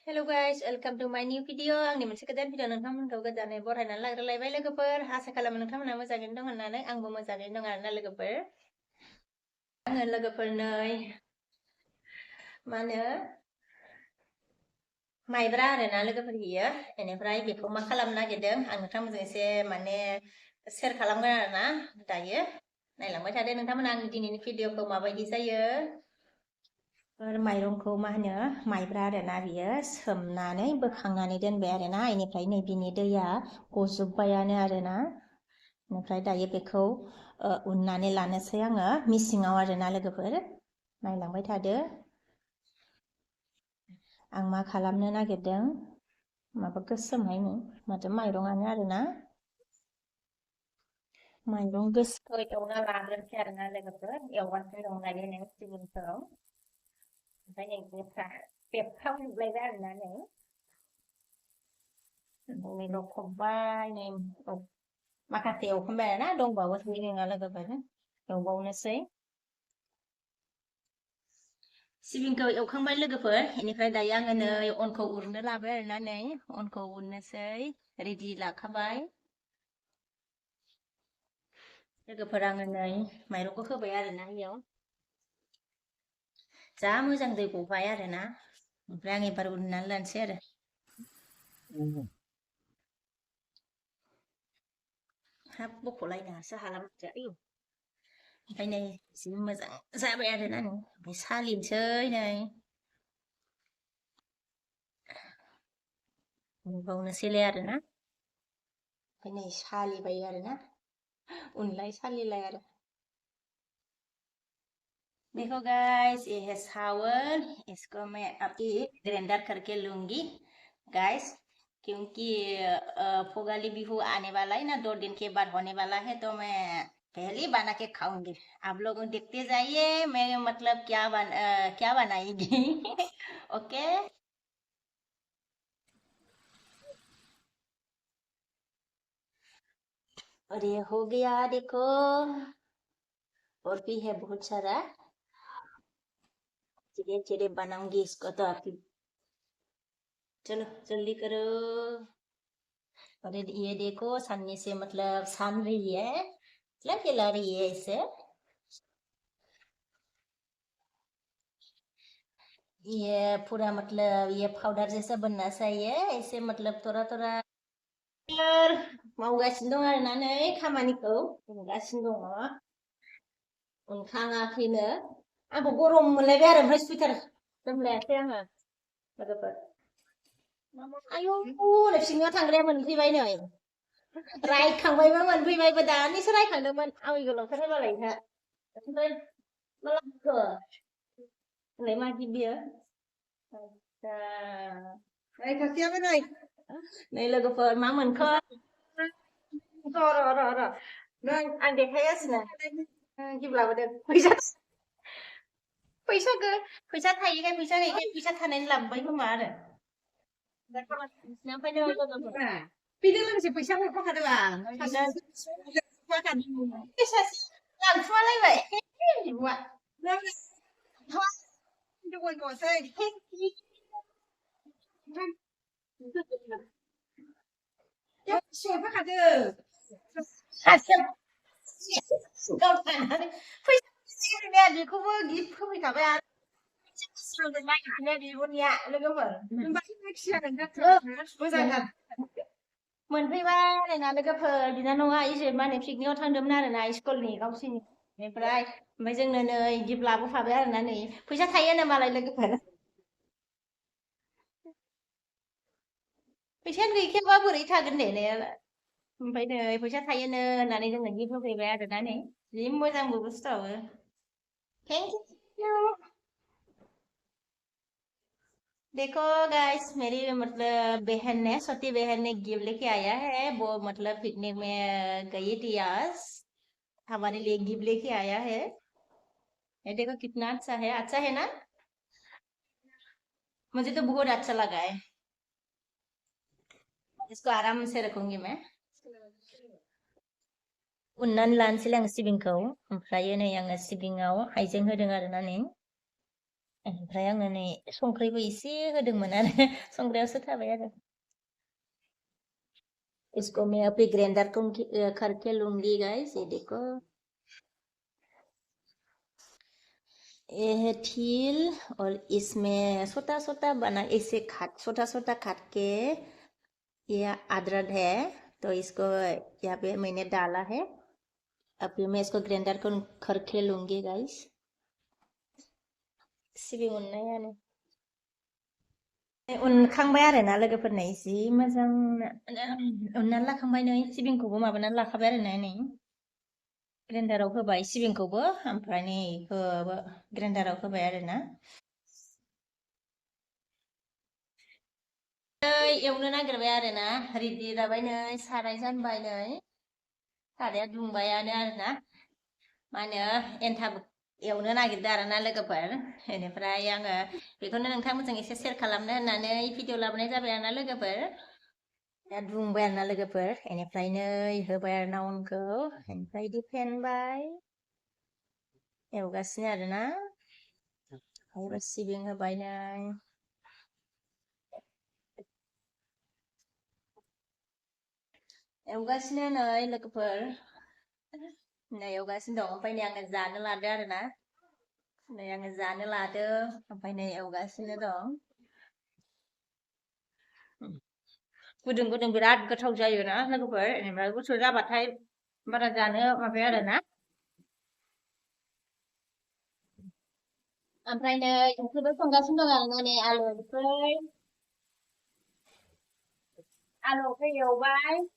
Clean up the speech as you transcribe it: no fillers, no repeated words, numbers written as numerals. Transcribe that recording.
Hello guys, welcome to my new video. Ang moनसे गोदान video नोंथांमोनखौ गोदानै बरायनानै लाग्रोलायबाय लोगोफोर। आसा खालामो नोंथांमोना मोजाङैनो दं होननानै आंबो मोजाङैनो दं आरोना लोगोफोर। आङो लोगोफोरनो मा होनो माइब्रा आरोना लोगोफोर बियो। बेनिफ्राय बेखौ मा खालामनो नागिरदों आं नोंथांमोनजों एसे माने शेयार खालामगोन आरोना दायो। नायलांबाय थादो नोंथांमोना आंनि दिनैनि भिडिअखौ माबायदि जायो। माइरंखौ मा होनो माइब्रा आरोना बियो सोमनानै बोखांनानै दोनबाय आरोना इनिफ्राय नै बिनि दैया गजोब्बायानो आरोना इनिफ्राय दायो बेखौ उननानै लानोसै आङो मिसिङाव आरोना लोगोफोर नायलांबाय थादो आं मा खालामनो नागिरदों माबा गोसोमहाय नै माथो माइरंआनो आरोना माइरं गोसोमखौ एवना लाग्रोनोसै आरोना लोगोफोर एवगासिनो दं दायो नै सिबिंखौ ओमफ्राय नै बेफ्रावजोबलायबाय आरोना नै नै लखबबाय नै माखासे एवखांबाय आरोना दंबावो जोंहा लोगोफोर एवबावनोसै सिबिंखौ एवखांबाय लोगोफोर बेनिफ्राय दायो आङो नै अनखौ उरनो लाबाय आरोना नै अनखौ उरनोसै रेडि लाखाबाय लोगोफोर आङो नै माइरंखौ होबाय आरोना बेयाव जा मोजां दै गबाय आरोना ओमफ्राय आं एबार उननानै लानोसै आरो हाब बख'लायनोसो हाला माथो आयौ ओमफ्राय नै जि मोजां जाबाय आरोना नै ओमफ्राय सालिनोसै नै बावनोसैलाय आरोना ओमफ्राय नै सालिबाय आरोना उनलाय सालिलाय आरो देखो गाइस ये है सावन इसको मैं अभी ग्राइंडर करके लूंगी गाइस क्योंकि भोगाली बिहू आने वाला है ना 2 दिन के बाद होने वाला है तो मैं पहले ही बना के खाऊंगी आप लोग देखते जाइए मैं मतलब क्या बनाएगी ओके और ये हो गया देखो और भी है बहुत सारा धीरे धीरे बनाऊंगी इसको तो आप चलो जल्दी करो और ये देखो सामने से मतलब सान रही है मतलब जला रही है इसे ये पूरा मतलब ये पाउडर जैसा बनना चाहिए ऐसे मतलब थोड़ा थोड़ा मावगासिनो दं आरोना नै खामानिखौ मावगासिनो दङ उनखाङाखैनो आंखौ गरम मोनलायबाय आरो ओमफ्राय सुइटार जोमलायासै आङो लोगोफोर आयौ नै सिङाव थांग्राया मोनफैबाय नै रायखांबायबा मोनफैबायबो दानिसो रायखांदोंमोन आबै गोलावथार होबालाय नोंहा ओमफ्राय मा लाबोखो होनलाय मा बियो रायखांसैयाबो नै लोगोफोर मा मोनखो र' नै आं देखायगासिनो गिब्लाबो फैसा फैसा थायैखाय फैसा गैयैखाय फैसा थानायनि लाबोबाय खोमा आरो ओमफ्राय नै लोगोफोर बेजों लोगोसे फैसा हरफाखादों आं सासे लांखुमालायबाय बिब'आ हरफाखादों गाव थानानै फैसा बेखौबो गिफ्ट होफैखाबाय आरो बिब'निया लोगोफोर मोजांथार मोनफैबाय आरोना लोगोफोर बिनानावा एसे मा होनो पिकनिकआव थांदोंमोन आरोना स्कुलनि गावसिनि ओमफ्राय जोंनो नै गिफ्ट लाबोफाबाय आरोना नै फैसा थायो मालाय लोगोफोर फैसायानो गैखायाबा बोरै थागोन दे ने ओमफ्राय नै फैसा थायोनो होननानै जोंनो गिफ्ट होफैबाय आरोना नै जि मोजांबो बुस्थुआबो थेंक इउ देखो गाइस मेरी मतलब बहन ने छोटी बहन ने गिफ्ट लेके आया है वो मतलब पिकनिक में गई थी आज हमारे लिए गिफ्ट लेके आया है ये देखो कितना अच्छा है ना मुझे तो बहुत अच्छा लगा है इसको आराम से रखूंगी मैं उननानै लानोसैलाय आङो सिबिंखौ ओमफ्रायो नै आङो सिबिङाव हाइजें होदों आरोना नै ओमफ्राय आङो नै संख्रिबो एसे होदोंमोन आरो संख्रियावसो थाबाय आरो इसको मैं अभी ग्राइंडर करके लूंगी गाइस ये देखो ये है ठील और इसमें छोटा छोटा बना इसे काट छोटा छोटा काट के ये अदरक है तो इसको यहाँ पे मैंने डाला है अभी मैं इसको ग्राइंडर करके लूंगी गाइस सिबिं उननायानो उनखांबाय आरोना लोगोफोरना जि मोजां उननानै लाखांबाय नै सिबिंखौबो माबानानै लाखाबाय आरोना नै ग्राइन्डाराव होबाय सिबिंखौबो ओमफ्राय नै इखौबो ग्राइन्डाराव होबाय आरोना एवनो नागिरबाय आरोना रेडि जाबाय नै साराय जानबाय नै साराया दुंबायानो आरोना मा होनो एन्थाब एवनो नागिरदों आरोना लोगोफोर बेनिफ्राय आङो बेखौनो नोंथांमोनजों एसे सेयार खालामनो होननानै भिडिअ लाबोनाय जाबाय आरोना लोगोफोर दा दुंबाय आरोना लोगोफोर बेनिफ्राय नै होबाय आरोना अनखौ बेनिफ्राय बिदि फेनबाय एवगासिनो आरोना ओमफ्राय सिबिं होबाय नै एवगासिनो नै लोगोफोर नै एवगासिनो दं ओमफ्राय नै आङो जानो लादो आरोना नै आङो जानो लादो ओमफ्राय नै एवगासिनो दं गुदुं गुदुं बिराद गोथाव जायोना लोगोफोर बेनिफ्राय गुसु जाबाथाय बारा जानो माबाया आरोना ओमफ्राय नै ओंख्रिबो संगासिनो दं आरोना नै आलुखौ एवबाय